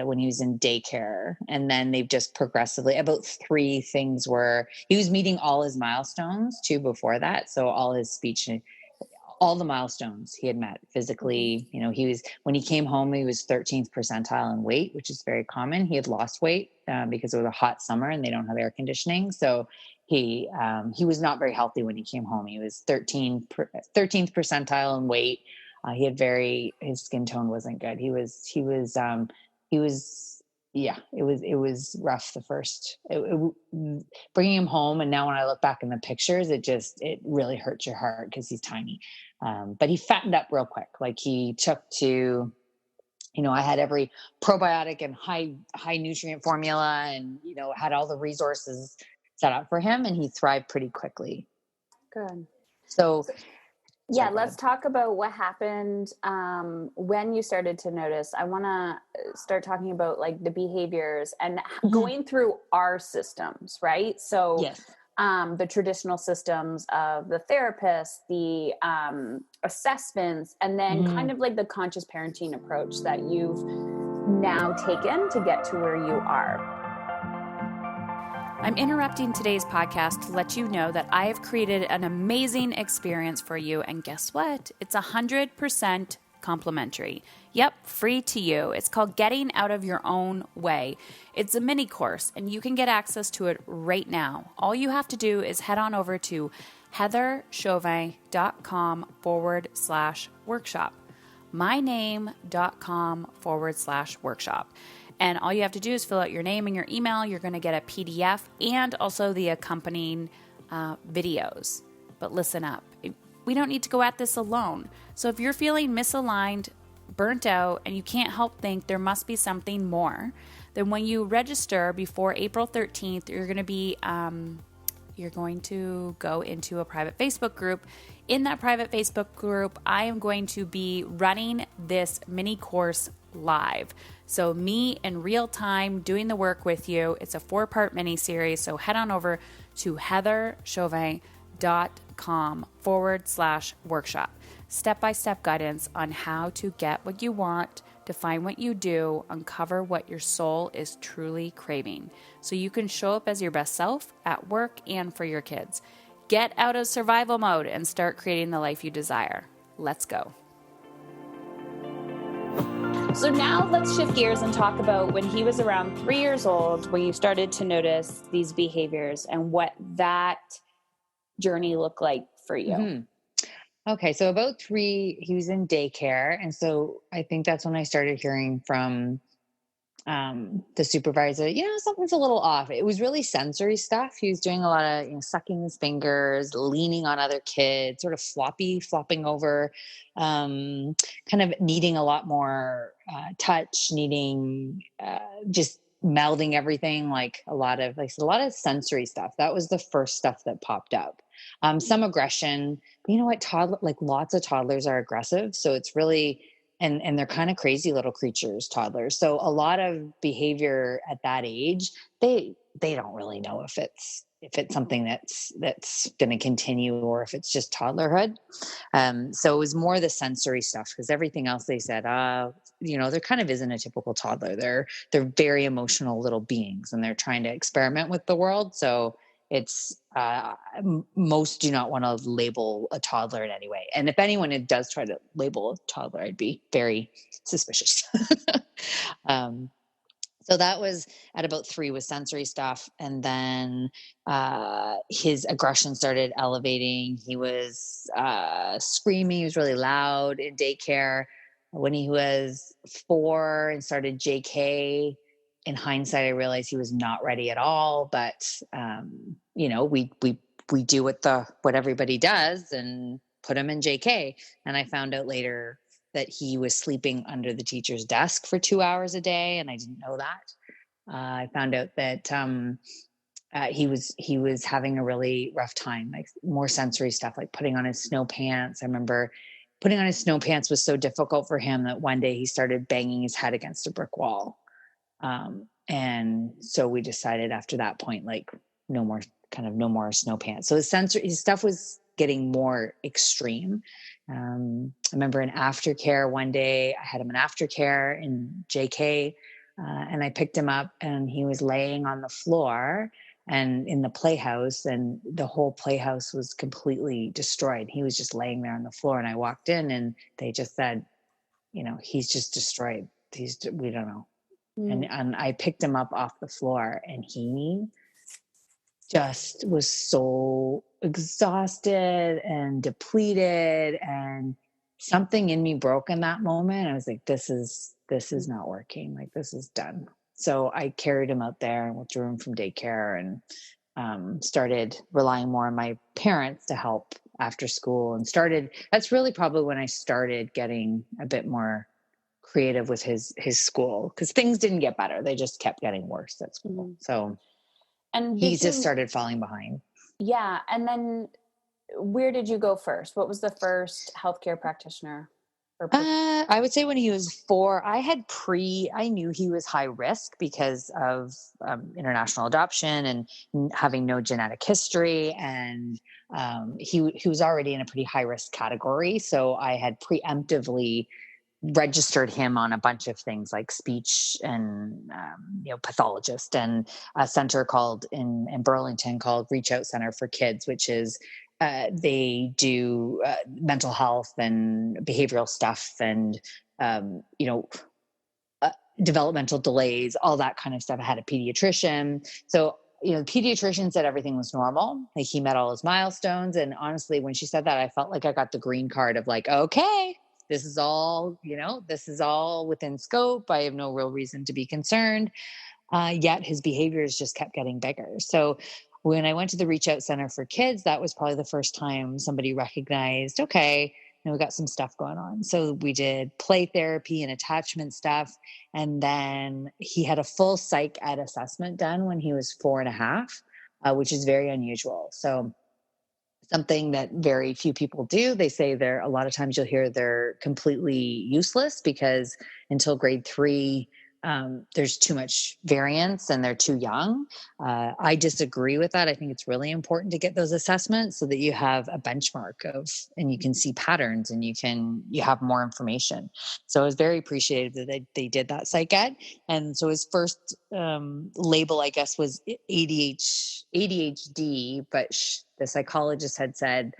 when he was in daycare, and then they've just progressively, about 3 things were, he was meeting all his milestones too before that. So all his speech, all the milestones he had met physically. You know, when he came home, he was 13th percentile in weight, which is very common. He had lost weight because it was a hot summer and they don't have air conditioning. So he was not very healthy when he came home. He was 13th percentile in weight. His skin tone wasn't good. He was yeah, it was rough the first, bringing him home. And now when I look back in the pictures, it really hurts your heart because he's tiny. But he fattened up real quick. Like he took to, I had every probiotic and high nutrient formula and, had all the resources set up for him, and he thrived pretty quickly. Good. So yeah, let's talk about what happened when you started to notice. I want to start talking about like the behaviors and going through our systems, right? So yes. The traditional systems of the therapist, the assessments, and then kind of like the conscious parenting approach that you've now taken to get to where you are. I'm interrupting today's podcast to let you know that I have created an amazing experience for you. And guess what? It's 100% complimentary. Yep, free to you. It's called Getting Out of Your Own Way. It's a mini course, and you can get access to it right now. All you have to do is head on over to heatherchauvin.com/workshop. myname.com/workshop. And all you have to do is fill out your name and your email. You're going to get a PDF and also the accompanying videos. But listen up. We don't need to go at this alone. So if you're feeling misaligned, burnt out, and you can't help think there must be something more, then when you register before April 13th, you're going to go into a private Facebook group. In that private Facebook group, I am going to be running this mini course live. So me in real time doing the work with you. It's a 4-part mini series. So head on over to heatherchauvin.com/workshop. Step-by-step guidance on how to get what you want, define what you do, uncover what your soul is truly craving, so you can show up as your best self at work and for your kids. Get out of survival mode and start creating the life you desire. Let's go. So now let's shift gears and talk about when he was around 3 years old, when you started to notice these behaviors and what that journey looked like for you. Mm-hmm. Okay. So about 3, he was in daycare. And so I think that's when I started hearing from the supervisor, something's a little off. It was really sensory stuff. He was doing a lot of, sucking his fingers, leaning on other kids, sort of flopping over, kind of needing a lot more touch, needing just melding everything, like a lot of sensory stuff. That was the first stuff that popped up. Some aggression. You know what? Lots of toddlers are aggressive. So it's really, and they're kind of crazy little creatures, toddlers. So a lot of behavior at that age, they don't really know if it's something that's going to continue or if it's just toddlerhood. So it was more the sensory stuff, because everything else they said, there kind of isn't a typical toddler. They're very emotional little beings, and they're trying to experiment with the world. So it's most do not want to label a toddler in any way. And if anyone does try to label a toddler, I'd be very suspicious. So that was at about 3 with sensory stuff. And then his aggression started elevating. He was screaming. He was really loud in daycare. When he was 4 and started JK, in hindsight, I realized he was not ready at all. But, we do what everybody does and put him in JK. And I found out later that he was sleeping under the teacher's desk for 2 hours a day. And I didn't know that. I found out that he was having a really rough time, like more sensory stuff, like putting on his snow pants. I remember putting on his snow pants was so difficult for him that one day he started banging his head against a brick wall. And so we decided after that point, like no more snow pants. So his stuff was getting more extreme. I remember in aftercare one day, I had him in aftercare in JK, and I picked him up and he was laying on the floor and in the playhouse, and the whole playhouse was completely destroyed. He was just laying there on the floor, and I walked in and they just said, he's just destroyed. We don't know. And I picked him up off the floor, and he just was so exhausted and depleted, and something in me broke in that moment. I was like, this is not working. Like, this is done. So I carried him out there and withdrew him from daycare, and started relying more on my parents to help after school, and that's really probably when I started getting a bit more creative with his school, because things didn't get better. They just kept getting worse at school. So and he just started falling behind. Yeah. And then where did you go first? What was the first healthcare practitioner? I would say when he was 4, I knew he was high risk because of international adoption and having no genetic history. And he was already in a pretty high risk category. So I had preemptively registered him on a bunch of things like speech and pathologist, and a center called in Burlington called Reach Out Center for Kids, which is they do mental health and behavioral stuff, and developmental delays, all that kind of stuff. I had a pediatrician. So the pediatrician said everything was normal. Like, he met all his milestones. And honestly, when she said that, I felt like I got the green card of like, okay, this is all within scope. I have no real reason to be concerned. Yet his behaviors just kept getting bigger. So when I went to the Reach Out Center for Kids, that was probably the first time somebody recognized, okay, we got some stuff going on. So we did play therapy and attachment stuff. And then he had a full psych ed assessment done when he was 4.5, which is very unusual. So something that very few people do. They say a lot of times you'll hear they're completely useless because until grade 3, there's too much variance and they're too young. I disagree with that. I think it's really important to get those assessments so that you have a benchmark and you can see patterns and you have more information. So I was very appreciative that they did that psych ed. And so his first label, I guess, was ADHD, but the psychologist had said,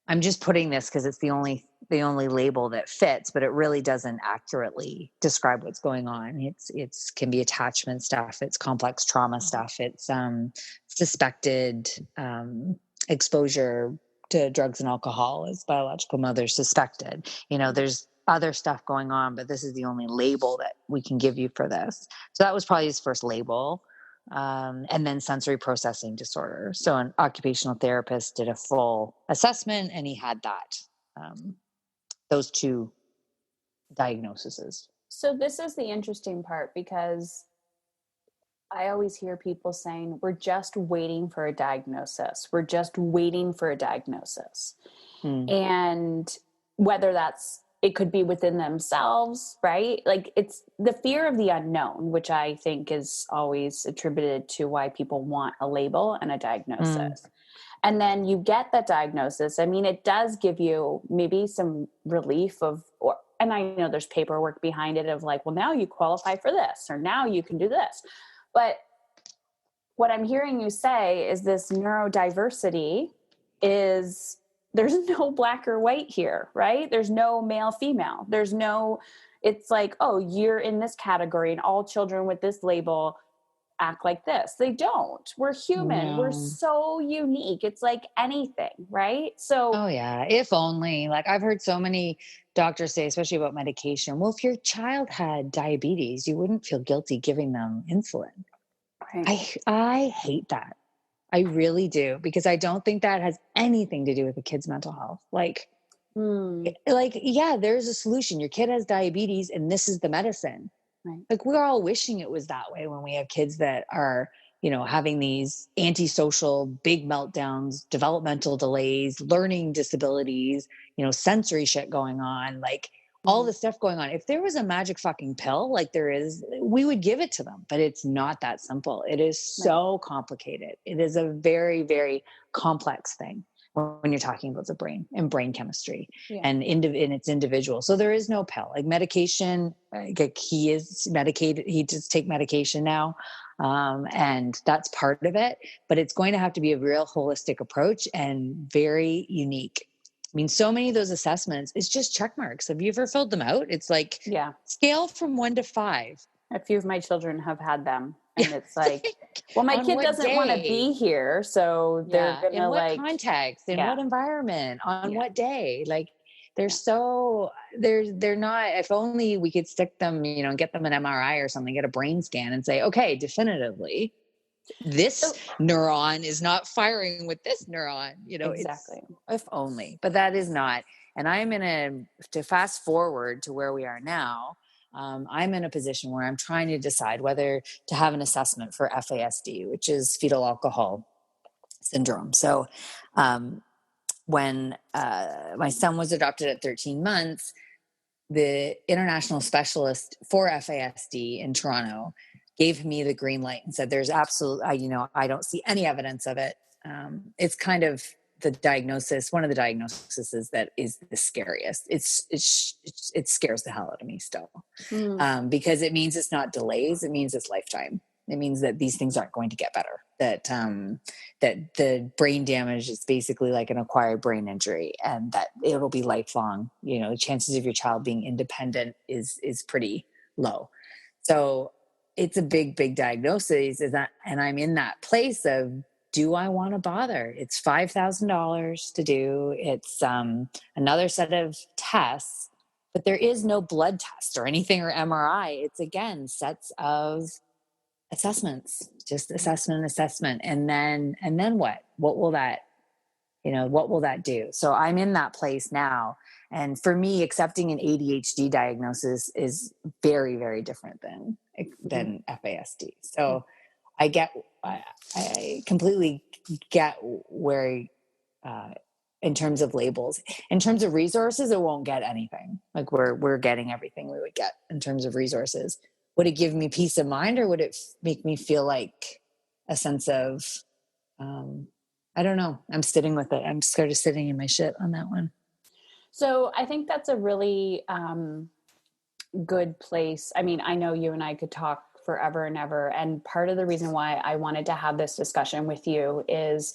I'm just putting this because it's the only label that fits, but it really doesn't accurately describe what's going on. It's can be attachment stuff. It's complex trauma stuff. It's suspected exposure to drugs and alcohol as biological mother suspected. There's other stuff going on, but this is the only label that we can give you for this. So that was probably his first label. And then sensory processing disorder. So an occupational therapist did a full assessment and he had those 2 diagnoses. So this is the interesting part, because I always hear people saying, we're just waiting for a diagnosis. We're just waiting for a diagnosis. And whether it could be within themselves, right? Like, it's the fear of the unknown, which I think is always attributed to why people want a label and a diagnosis. And then you get that diagnosis. I mean, it does give you maybe some relief and I know there's paperwork behind it of like, well, now you qualify for this, or now you can do this. But what I'm hearing you say is this neurodiversity there's no black or white here, right? There's no male, female. It's like, oh, you're in this category and all children with this label act like this. They don't. We're human. No. We're so unique. It's like anything, right? So, oh yeah, if only. Like, I've heard so many doctors say, especially about medication, well, if your child had diabetes, you wouldn't feel guilty giving them insulin. Right. I hate that. I really do, because I don't think that has anything to do with the kid's mental health. Yeah, there's a solution. Your kid has diabetes and this is the medicine. Right. Like, we're all wishing it was that way when we have kids that are, having these antisocial, big meltdowns, developmental delays, learning disabilities, sensory shit going on. Like, all the stuff going on. If there was a magic fucking pill, like there is, we would give it to them, but it's not that simple. It is so complicated. It is a very, very complex thing. when you're talking about the brain and brain chemistry Yeah. and it's individual. So there is no pill. Like medication, like he is medicated. He just take medication now. And that's part of it, but it's going to have to be a real holistic approach and very unique. I mean, so many of those assessments, it's just check marks. Have you ever filled them out? It's like scale from 1 to 5. A few of my children have had them. And it's like, well, my kid doesn't want to be here. So they're going to in what like context, in what environment, on what day, like they're so they're not, if only we could stick them, you know, and get them an MRI or something, get a brain scan and say, okay, definitively this neuron is not firing with this neuron, you know. Exactly. If only, but that is not. And to fast forward to where we are now, I'm in a position where I'm trying to decide whether to have an assessment for FASD, which is fetal alcohol syndrome. So when my son was adopted at 13 months, the international specialist for FASD in Toronto gave me the green light and said, there's I don't see any evidence of it. It's kind of the diagnosis. One of the diagnoses that is the scariest. It scares the hell out of me still, because it means it's not delays. It means it's lifetime. It means that these things aren't going to get better. That the brain damage is basically like an acquired brain injury, and that it'll be lifelong. You know, the chances of your child being independent is pretty low. So it's a big diagnosis, and I'm in that place of, do I want to bother? It's $5,000 to do. It's another set of tests, but there is no blood test or anything or MRI. It's again sets of assessments, just assessment, and then what will that do? So I'm in that place now, and for me, accepting an ADHD diagnosis is very, very different than FASD. So I completely get where, in terms of labels, in terms of resources, it won't get anything. Like we're getting everything we would get in terms of resources. Would it give me peace of mind, or would it make me feel like a sense of, I don't know. I'm sitting with it. I'm sort of sitting in my shit on that one. So I think that's a really good place. I mean, I know you and I could talk forever and ever. And part of the reason why I wanted to have this discussion with you is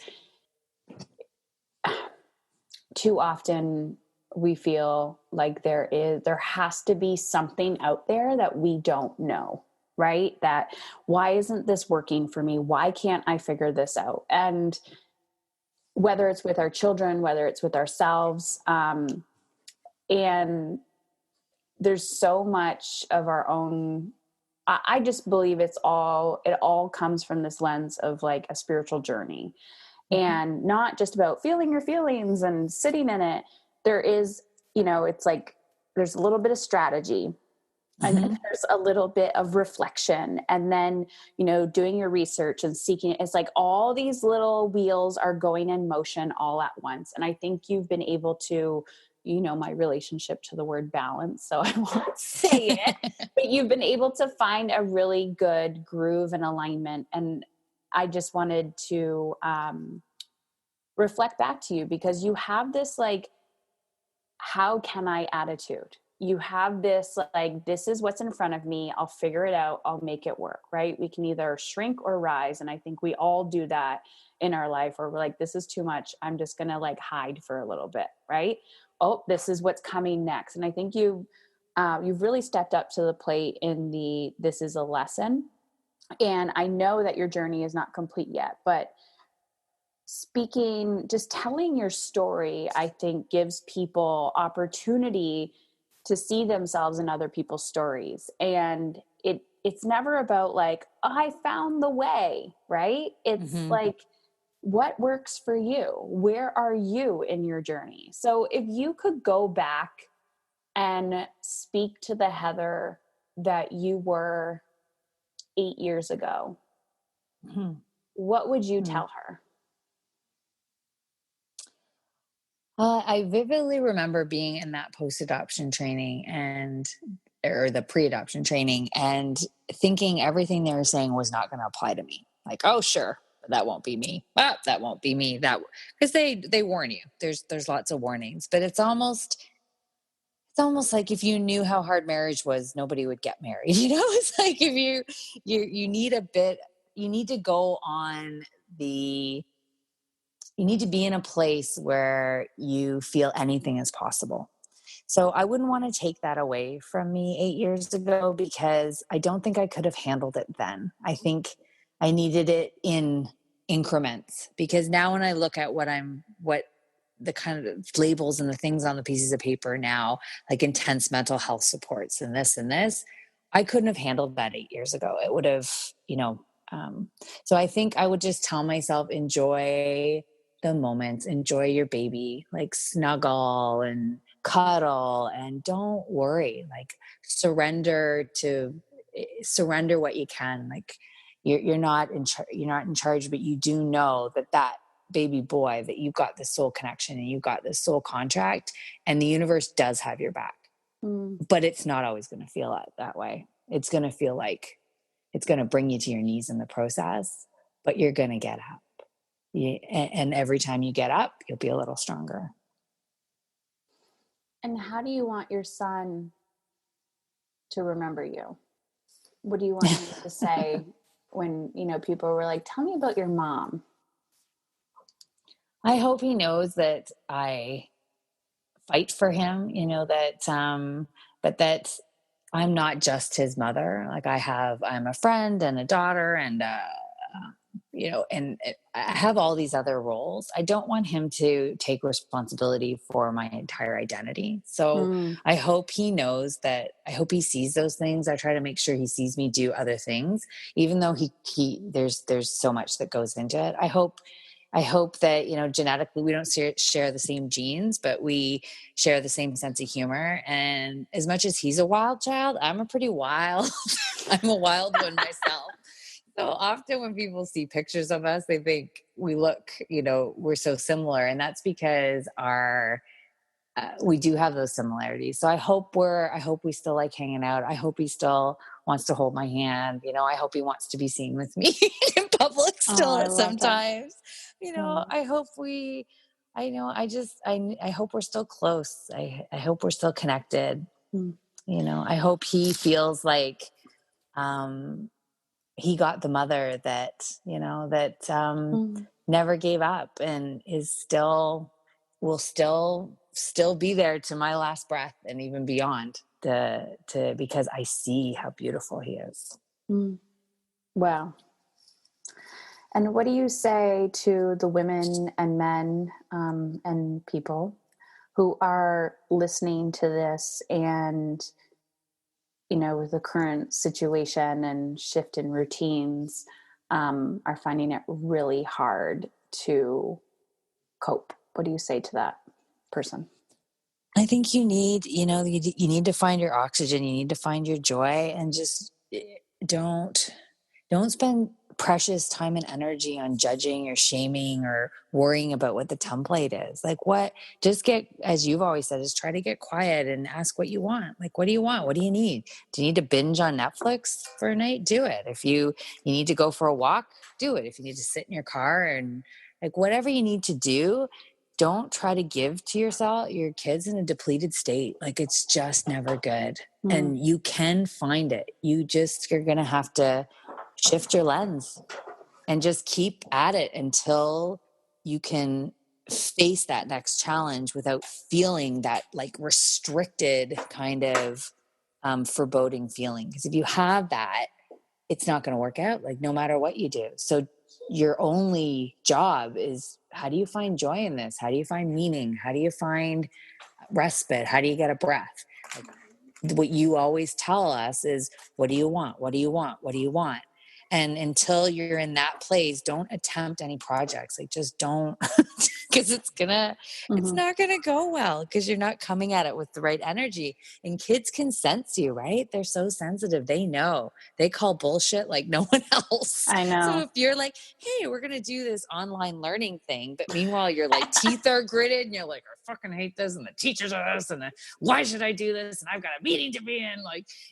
too often we feel like there has to be something out there that we don't know, right? That why isn't this working for me? Why can't I figure this out? And whether it's with our children, whether it's with ourselves, and there's so much of our own, I just believe it all comes from this lens of like a spiritual journey, and not just about feeling your feelings and sitting in it. There is, it's like, there's a little bit of strategy, and then there's a little bit of reflection, and then, doing your research and seeking. It's like all these little wheels are going in motion all at once. And I think you've been able to, my relationship to the word balance, so I won't say it, but you've been able to find a really good groove and alignment. And I just wanted to reflect back to you, because you have this like, how can I attitude. You have this like, this is what's in front of me. I'll figure it out. I'll make it work, right? We can either shrink or rise. And I think we all do that in our life, where we're like, this is too much. I'm just going to like hide for a little bit, right? Oh, this is what's coming next. And I think you've really stepped up to the plate in this is a lesson. And I know that your journey is not complete yet, but just telling your story, I think gives people opportunity to see themselves in other people's stories. And it's never about like, oh, I found the way, right? It's like, what works for you? Where are you in your journey? So if you could go back and speak to the Heather that you were 8 years ago, what would you tell her? I vividly remember being in that post-adoption training or the pre-adoption training, and thinking everything they were saying was not going to apply to me. Like, oh, sure, that won't be me. Oh, that won't be me. That, because they warn you. There's lots of warnings, but it's almost like if you knew how hard marriage was, nobody would get married. It's like if you need a bit, you need to go on you need to be in a place where you feel anything is possible. So I wouldn't want to take that away from me 8 years ago, because I don't think I could have handled it then. I think I needed it in increments, because now when I look at what the kind of labels and the things on the pieces of paper now, like intense mental health supports and this, I couldn't have handled that 8 years ago. It would have, so I think I would just tell myself, enjoy the moments, enjoy your baby, like snuggle and cuddle, and don't worry, like surrender what you can. Like you're not in charge, but you do know that baby boy, that you've got this soul connection and you've got this soul contract, and the universe does have your back. But it's not always going to feel that way. It's going to feel like it's going to bring you to your knees in the process, but you're going to get up. And every time you get up, you'll be a little stronger. And how do you want your son to remember you? What do you want him to say when, people were like, tell me about your mom? I hope he knows that I fight for him, but that I'm not just his mother. Like I'm a friend and a daughter, and and I have all these other roles. I don't want him to take responsibility for my entire identity. So I hope he knows that. I hope he sees those things. I try to make sure he sees me do other things, even though there's so much that goes into it. I hope that, genetically we don't share the same genes, but we share the same sense of humor. And as much as he's a wild child, I'm a pretty wild, I'm a wild one myself. So often when people see pictures of us, they think we look, we're so similar. And that's because we do have those similarities. So I hope we still like hanging out. I hope he still wants to hold my hand. I hope he wants to be seen with me in public still sometimes. I hope I hope we're still close. I hope we're still connected. I hope he feels like, he got the mother that never gave up, and will still be there to my last breath and even beyond, because I see how beautiful he is. Wow. And what do you say to the women and men and people who are listening to this and, with the current situation and shift in routines, are finding it really hard to cope? What do you say to that person? I think you need to find your oxygen. You need to find your joy, and just don't spend precious time and energy on judging or shaming or worrying about what the template is. Just get, as you've always said, is try to get quiet and ask what you want. Like, what do you want? What do you need? Do you need to binge on Netflix for a night? Do it. If you need to go for a walk, do it. If you need to sit in your car, and whatever you need to do, don't try to give to your kids in a depleted state. It's just never good. And you can find it. You're going to have to shift your lens and just keep at it until you can face that next challenge without feeling that restricted kind of foreboding feeling. Because if you have that, it's not going to work out, no matter what you do. So your only job is, how do you find joy in this? How do you find meaning? How do you find respite? How do you get a breath? What you always tell us is, what do you want? What do you want? What do you want? And until you're in that place, don't attempt any projects. Just don't, because it's not gonna go well, because you're not coming at it with the right energy. And kids can sense you, right? They're so sensitive. They know. They call bullshit like no one else. I know. So if you're like, hey, we're gonna do this online learning thing, but meanwhile your teeth are gritted and you're like, I fucking hate this, and the teachers are this, and why should I do this? And I've got a meeting to be in.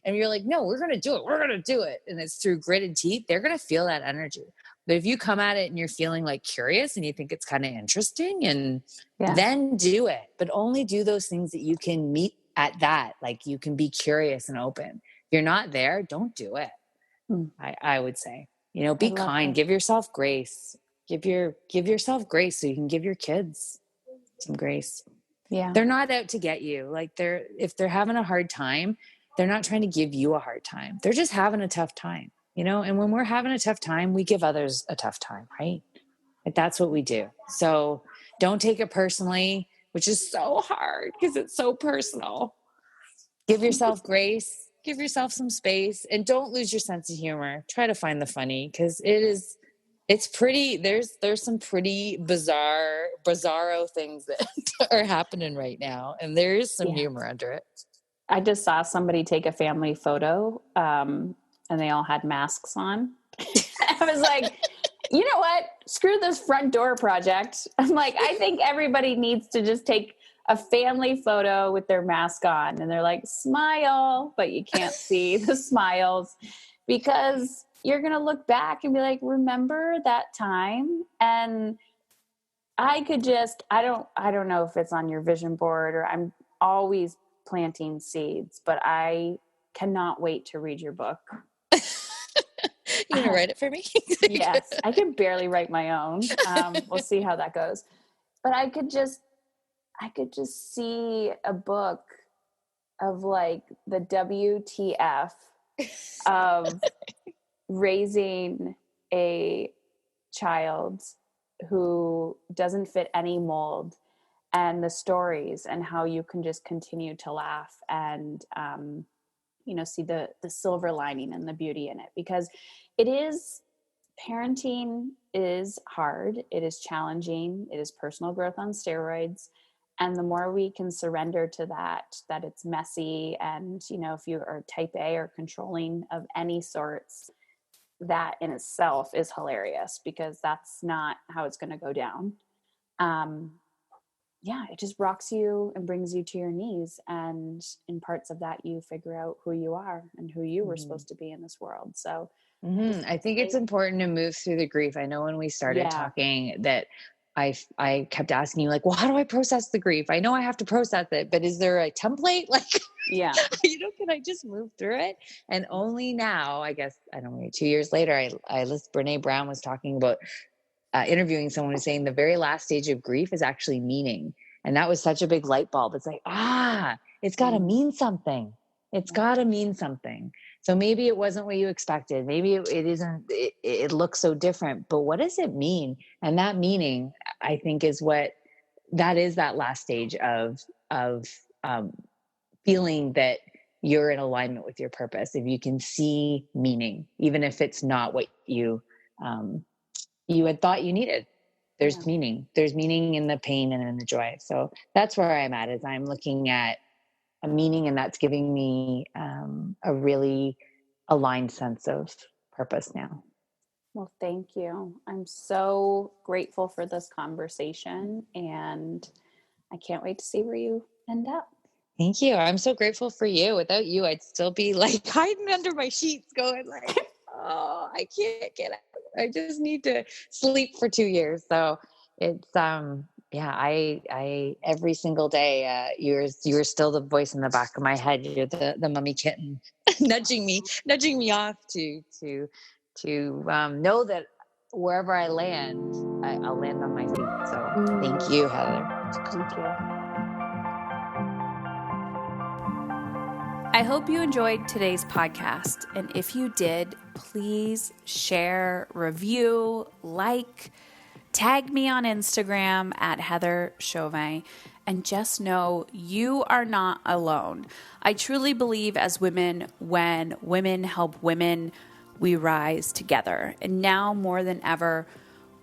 And you're like, no, we're gonna do it. We're gonna do it. And it's through gritted teeth. They're gonna feel that energy. But if you come at it and you're feeling like curious and you think it's kind of interesting, and Yeah. then do it, but only do those things that you can meet at that. Like you can be curious and open. If you're not there, don't do it. I would say, you know, be kind, that. give yourself grace, give yourself grace so you can give your kids some grace. Yeah. They're not out to get you. Like if they're having a hard time, they're not trying to give you a hard time. They're just having a tough time, you know? And when we're having a tough time, we give others a tough time, right? Like that's what we do. So don't take it personally, which is so hard because it's so personal. Give yourself grace, give yourself some space, and don't lose your sense of humor. Try to find the funny because it's pretty, there's some pretty bizarro things that are happening right now. And there is some humor under it. I just saw somebody take a family photo and they all had masks on. I was like, you know what? Screw this front door project. I'm like, I think everybody needs to just take a family photo with their mask on. And they're like, smile, but you can't see the smiles because you're going to look back and be like, remember that time? And I don't know if it's on your vision board or I'm always planting seeds, but I cannot wait to read your book. You want to write it for me? Yes. I can barely write my own. We'll see how that goes. But I could just see a book of like the WTF of raising a child who doesn't fit any mold, and the stories and how you can just continue to laugh and see the silver lining and the beauty in it, because parenting is hard, it is challenging, it is personal growth on steroids. And the more we can surrender to that it's messy, and if you are type A or controlling of any sorts, that in itself is hilarious because that's not how it's going to go down. It just rocks you and brings you to your knees. And in parts of that, you figure out who you are and who you were supposed to be in this world. So I think it's important to move through the grief. I know when we started talking that I kept asking you like, well, how do I process the grief? I know I have to process it, but is there a template? Like, can I just move through it? And only now, I guess, I don't know, 2 years later, I listened, Brene Brown was talking about interviewing someone who's saying the very last stage of grief is actually meaning. And that was such a big light bulb. It's like, it's got to mean something. It's got to mean something. So maybe it wasn't what you expected. Maybe it isn't, it looks so different, but what does it mean? And that meaning, I think, is that last stage of feeling that you're in alignment with your purpose. If you can see meaning, even if it's not what you had thought you needed, there's meaning. There's meaning in the pain and in the joy. So that's where I'm at, is I'm looking at a meaning, and that's giving me a really aligned sense of purpose now. Well, thank you. I'm so grateful for this conversation, and I can't wait to see where you end up. Thank you. I'm so grateful for you. Without you, I'd still be like hiding under my sheets going like, oh, I can't get out. I just need to sleep for 2 years. So it's, I every single day, you're still the voice in the back of my head. You're the mummy kitten nudging me off to know that wherever I land, I'll land on my feet. So thank you, Heather. Thank you. I hope you enjoyed today's podcast. And if you did, please share, review, tag me on Instagram at Heather Chauvin. And just know you are not alone. I truly believe as women, when women help women, we rise together. And now more than ever,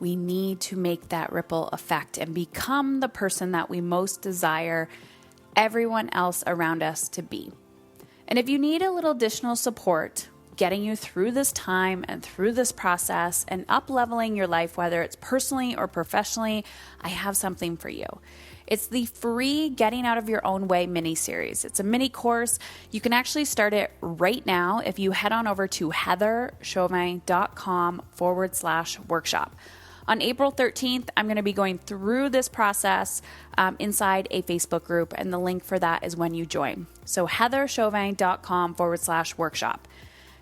we need to make that ripple effect and become the person that we most desire everyone else around us to be. And if you need a little additional support, getting you through this time and through this process and up-leveling your life, whether it's personally or professionally, I have something for you. It's the free Getting Out of Your Own Way mini-series. It's a mini course. You can actually start it right now if you head on over to heatherchauvin.com/workshop. On April 13th, I'm going to be going through this process inside a Facebook group, and the link for that is when you join. So heatherchauvin.com/workshop.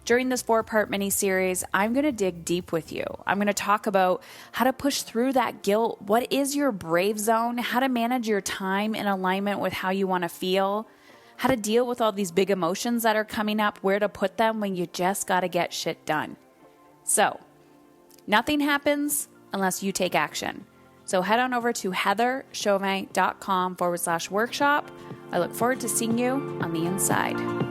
During this 4-part mini-series, I'm going to dig deep with you. I'm going to talk about how to push through that guilt. What is your brave zone? How to manage your time in alignment with how you want to feel. How to deal with all these big emotions that are coming up, where to put them when you just got to get shit done. So, nothing happens unless you take action. So head on over to heatherchauvin.com/workshop. I look forward to seeing you on the inside.